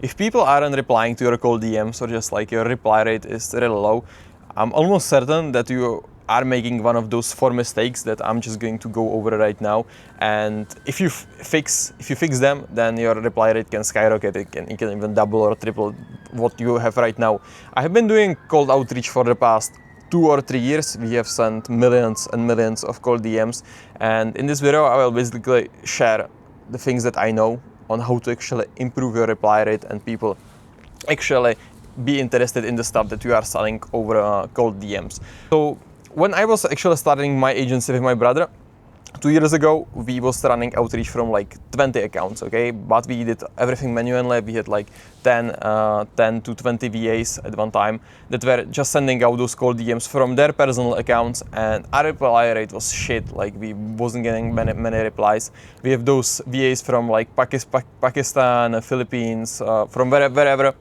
If people aren't replying to your cold DMs or just like your reply rate is really low, I'm almost certain that you are making one of those 4 mistakes that I'm just going to go over right now. And if you fix them, then your reply rate can skyrocket. It can even double or triple what you have right now. I have been doing cold outreach for the past 2 or 3 years. We have sent millions and millions of cold DMs, and in this video I will basically share the things that I know on how to actually improve your reply rate and people actually be interested in the stuff that you are selling over cold DMs. So when I was actually starting my agency with my brother 2 years ago, we was running outreach from like 20 accounts, okay? But we did everything manually. We had like 10 to 20 VAs at one time that were just sending out those cold DMs from their personal accounts, and our reply rate was shit. Like we wasn't getting many replies. We have those VAs from like Pakistan, Philippines, from wherever.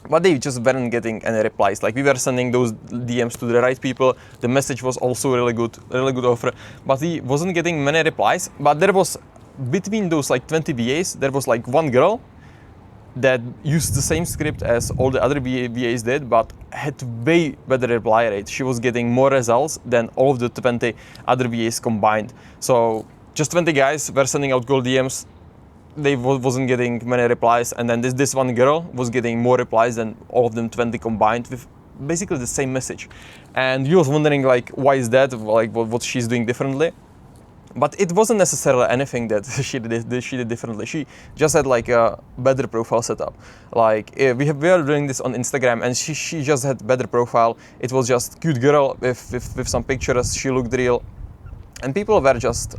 But they just weren't getting any replies. Like we were sending those DMs to the right people. The message was also really good offer, but he wasn't getting many replies. But there was, between those like 20 VAs, there was like one girl that used the same script as all the other VAs did, but had way better reply rate. She was getting more results than all of the 20 other VAs combined. So just 20 guys were sending out cold DMs. They wasn't getting many replies, and then this one girl was getting more replies than all of them 20 combined with basically the same message. And you was wondering like, why is that? Like what she's doing differently? But it wasn't necessarily anything that she did differently. She just had like a better profile setup. Like we are doing this on Instagram, and she just had better profile. It was just cute girl with some pictures. She looked real, and people were just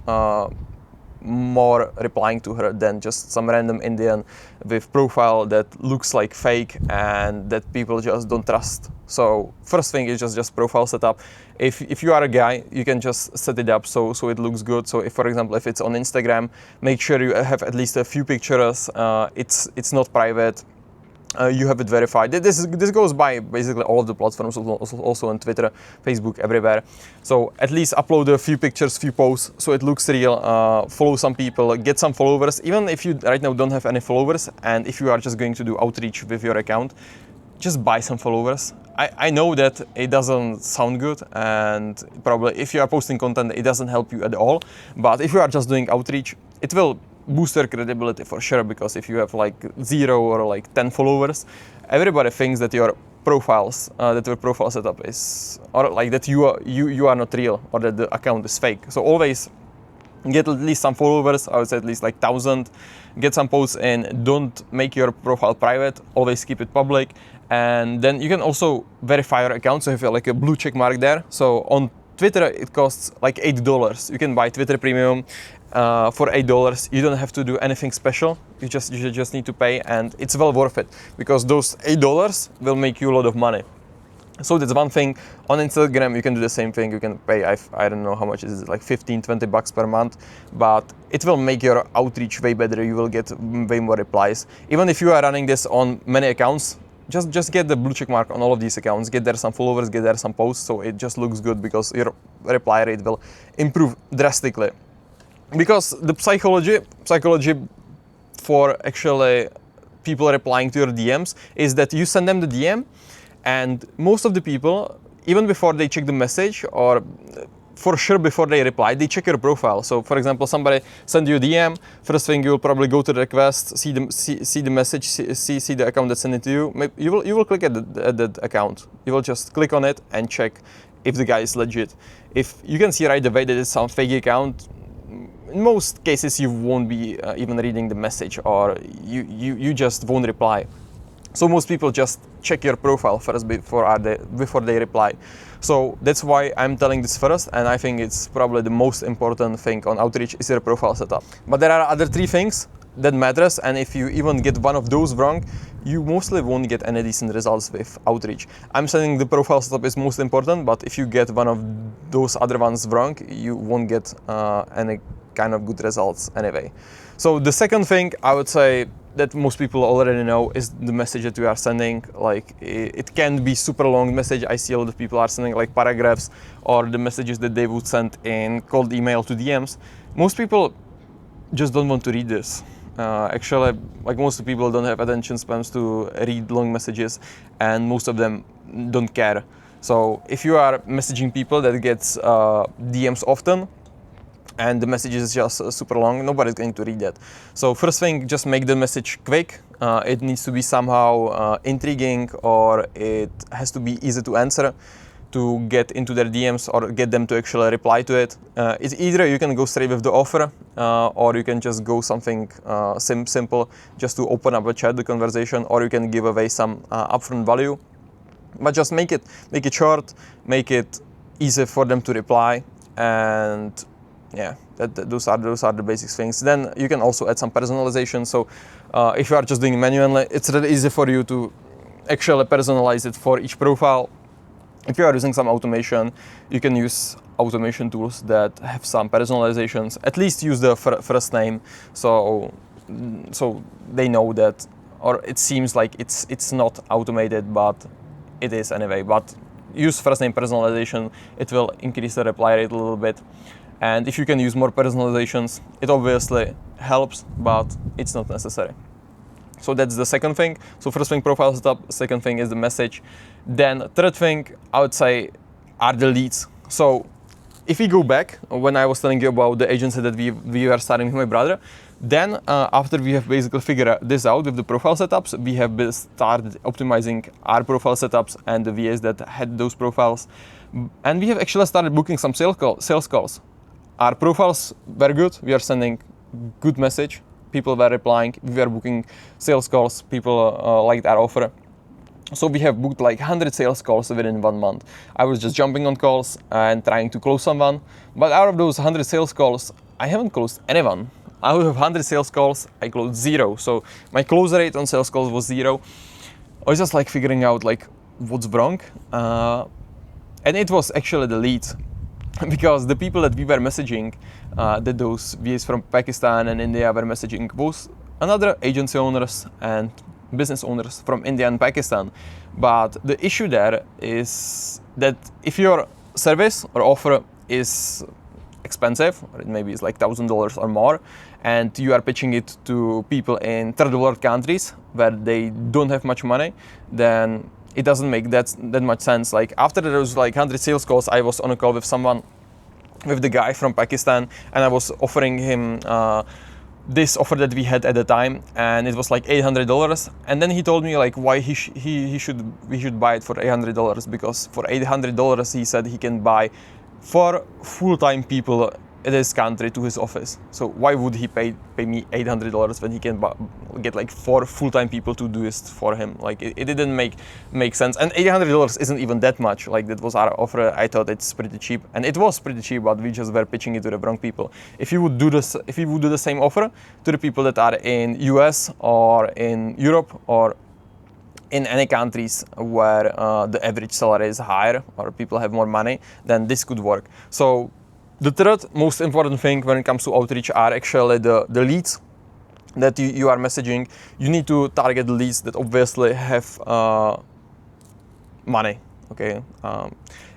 more replying to her than just some random Indian with profile that looks like fake and that people just don't trust. So first thing is just profile setup. If you are a guy, you can just set it up so it looks good. So if, for example, if it's on Instagram, make sure you have at least a few pictures. It's not private. You have it verified. This goes by basically all of the platforms, also on Twitter, Facebook, everywhere. So at least upload a few pictures, few posts, so it looks real. Follow some people, get some followers. Even if you right now don't have any followers, and if you are just going to do outreach with your account, just buy some followers. I know that it doesn't sound good, and probably if you are posting content, it doesn't help you at all. But if you are just doing outreach, it will boost your credibility for sure, because if you have like 0 or like 10 followers, everybody thinks that your profiles, that your profile setup is, or like that you are not real, or that the account is fake. So always get at least some followers. I would say at least like 1,000. Get some posts in. Don't make your profile private. Always keep it public. And then you can also verify your account. So if you have like a blue check mark there. So on Twitter, it costs like $8. You can buy Twitter Premium for $8. You don't have to do anything special. You just need to pay, and it's well worth it, because those $8 will make you a lot of money. So that's one thing. On Instagram, you can do the same thing. You can pay, I don't know how much is it, like 15-20 bucks per month, but it will make your outreach way better. You will get way more replies. Even if you are running this on many accounts, just get the blue check mark on all of these accounts. Get there some followers, get there some posts, so it just looks good, because your reply rate will improve drastically. Because the psychology for actually people replying to your DMs is that you send them the DM, and most of the people, even before they check the message, or for sure before they reply, they check your profile. So for example, somebody send you a DM, first thing you will probably go to the request, see the message, see the account that sent it to you. You will click at that account. You will just click on it and check if the guy is legit. If you can see right away that it's some fake account, in most cases you won't be even reading the message, or you just won't reply. So most people just check your profile first before they reply. So that's why I'm telling this first, and I think it's probably the most important thing on outreach is your profile setup. But there are other 3 things that matters, and if you even get one of those wrong, you mostly won't get any decent results with outreach. I'm saying the profile setup is most important, but if you get one of those other ones wrong, you won't get any kind of good results anyway. So the second thing I would say that most people already know is the message that we are sending. Like it can be super long message. I see a lot of people are sending like paragraphs, or the messages that they would send in cold email to DMs. Most people just don't want to read this. Actually, like most people don't have attention spans to read long messages, and most of them don't care. So if you are messaging people that gets DMs often, and the message is just super long, nobody's going to read that. So first thing, just make the message quick. It needs to be somehow intriguing, or it has to be easy to answer to get into their DMs or get them to actually reply to it. It's either you can go straight with the offer, or you can just go something simple just to open up a chat, the conversation, or you can give away some upfront value. But just make it short, make it easy for them to reply, and yeah, those are the basic things. Then you can also add some personalization. So if you are just doing manually, it's really easy for you to actually personalize it for each profile. If you are using some automation, you can use automation tools that have some personalizations. At least use the first name, so they know that, or it seems like it's not automated, but it is anyway. But use first name personalization, it will increase the reply rate a little bit. And if you can use more personalizations, it obviously helps, but it's not necessary. So that's the second thing. So first thing, profile setup. Second thing is the message. Then third thing, I would say, are the leads. So if we go back, when I was telling you about the agency that we were starting with my brother, then after we have basically figured this out with the profile setups, we have started optimizing our profile setups and the VAs that had those profiles. And we have actually started booking some sales calls. Our profiles were good. We are sending good message. People were replying. We were booking sales calls. People liked our offer. So we have booked like 100 sales calls within 1 month. I was just jumping on calls and trying to close someone. But out of those 100 sales calls, I haven't closed anyone. Out of 100 sales calls, I closed 0. So my close rate on sales calls was 0. I was just like figuring out like what's wrong. And it was actually the leads. Because the people that we were messaging, that those VAs from Pakistan and India were messaging, was another agency owners and business owners from India and Pakistan. But the issue there is that if your service or offer is expensive, or it maybe is like $1,000 or more, and you are pitching it to people in third world countries where they don't have much money, then it doesn't make that much sense. Like after those like 100 sales calls, I was on a call with someone, with the guy from Pakistan, and I was offering him this offer that we had at the time, and it was like $800. And then he told me like why we should buy it for $800, because for $800 he said he can buy 4 full-time people in his country to his office. So why would he pay me $800 when he can get like 4 full-time people to do this for him? Like it didn't make sense. And $800 isn't even that much. Like that was our offer. I thought it's pretty cheap, and it was pretty cheap, but we just were pitching it to the wrong people. If you would do the same offer to the people that are in US or in Europe or in any countries where the average salary is higher or people have more money, then this could work. So the third most important thing when it comes to outreach are actually the leads that you are messaging. You need to target the leads that obviously have money. Okay,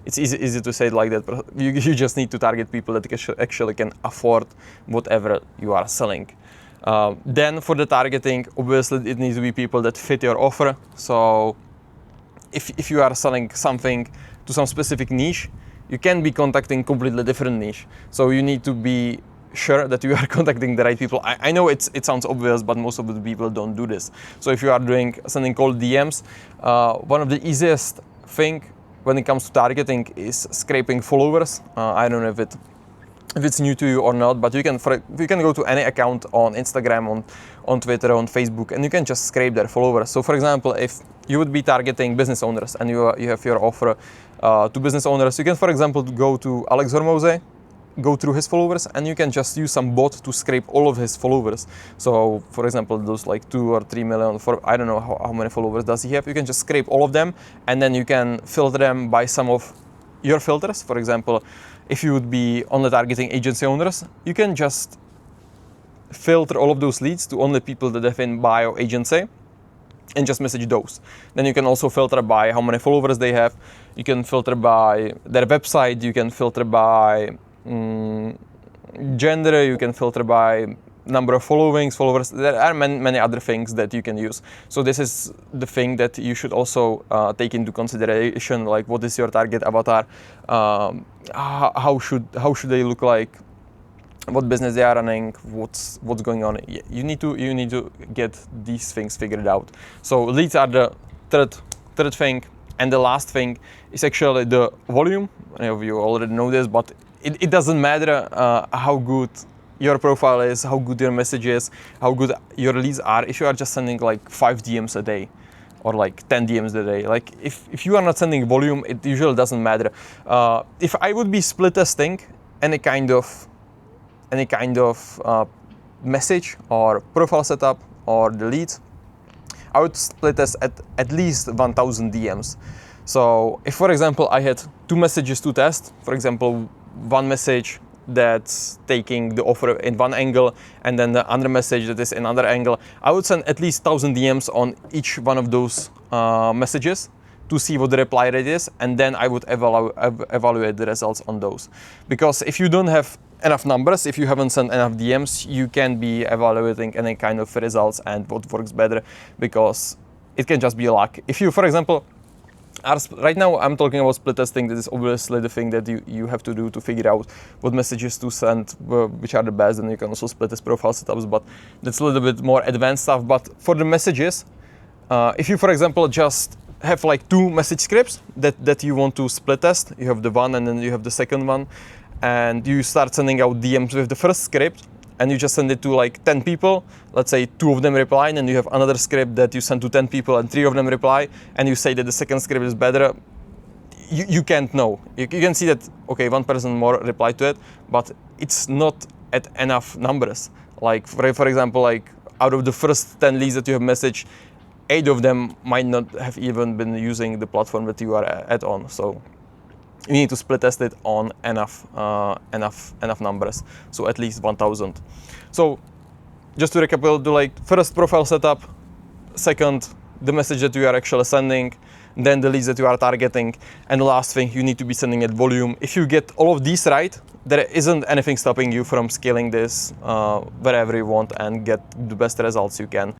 it's easy to say it like that, but you just need to target people that actually can afford whatever you are selling. Then for the targeting, obviously it needs to be people that fit your offer. So if you are selling something to some specific niche, you can be contacting completely different niche. So you need to be sure that you are contacting the right people. I know it sounds obvious, but most of the people don't do this. So if you are doing something called DMs, one of the easiest thing when it comes to targeting is scraping followers. I don't know if it's new to you or not, but you can go to any account on Instagram, on Twitter, on Facebook, and you can just scrape their followers. So for example, if you would be targeting business owners and you have your offer to business owners, you can, for example, go to Alex Hormozy, go through his followers, and you can just use some bot to scrape all of his followers. So for example, those like 2 or 3 million, I don't know how many followers does he have, you can just scrape all of them, and then you can filter them by some of your filters. For example, if you would be only targeting agency owners, you can just filter all of those leads to only people that have in bio agency and just message those. Then you can also filter by how many followers they have. You can filter by their website. You can filter by gender. You can filter by number of followers. There are many other things that you can use. So this is the thing that you should also take into consideration, like what is your target avatar, how should they look like, what business they are running, what's going on. You need to get these things figured out. So leads are the third thing, and the last thing is actually the volume. Many of you already know this, but it doesn't matter how good your profile is, how good your message is, how good your leads are, if you are just sending like 5 DMs a day or like 10 DMs a day. Like if you are not sending volume, it usually doesn't matter. If I would be split testing any kind of message or profile setup or the leads, I would split test at least 1000 DMs. So if, for example, I had 2 messages to test, for example, one message that's taking the offer in one angle and then the other message that is in another angle, I would send at least 1000 DMs on each one of those messages to see what the reply rate is, and then I would evaluate the results on those. Because if you don't have enough numbers, if you haven't sent enough DMs, you can't be evaluating any kind of results and what works better, because it can just be luck. If you, for example, right now I'm talking about split testing. This is obviously the thing that you have to do to figure out what messages to send, which are the best, and you can also split test profile setups, but that's a little bit more advanced stuff. But for the messages, if you, for example, just have like 2 message scripts that you want to split test, you have the one and then you have the second one, and you start sending out DMs with the first script, and you just send it to like 10 people, let's say 2 of them reply, and then you have another script that you send to 10 people and 3 of them reply, and you say that the second script is better, you can't know. You can see that, okay, 1 person more replied to it, but it's not at enough numbers. Like for example, like out of the first 10 leads that you have messaged, 8 of them might not have even been using the platform that you are at on. So you need to split test it on enough numbers, so at least 1000. So just to recapitulate, like first profile setup, second the message that you are actually sending, then the leads that you are targeting, and the last thing, you need to be sending at volume. If you get all of these right, there isn't anything stopping you from scaling this wherever you want and get the best results you can.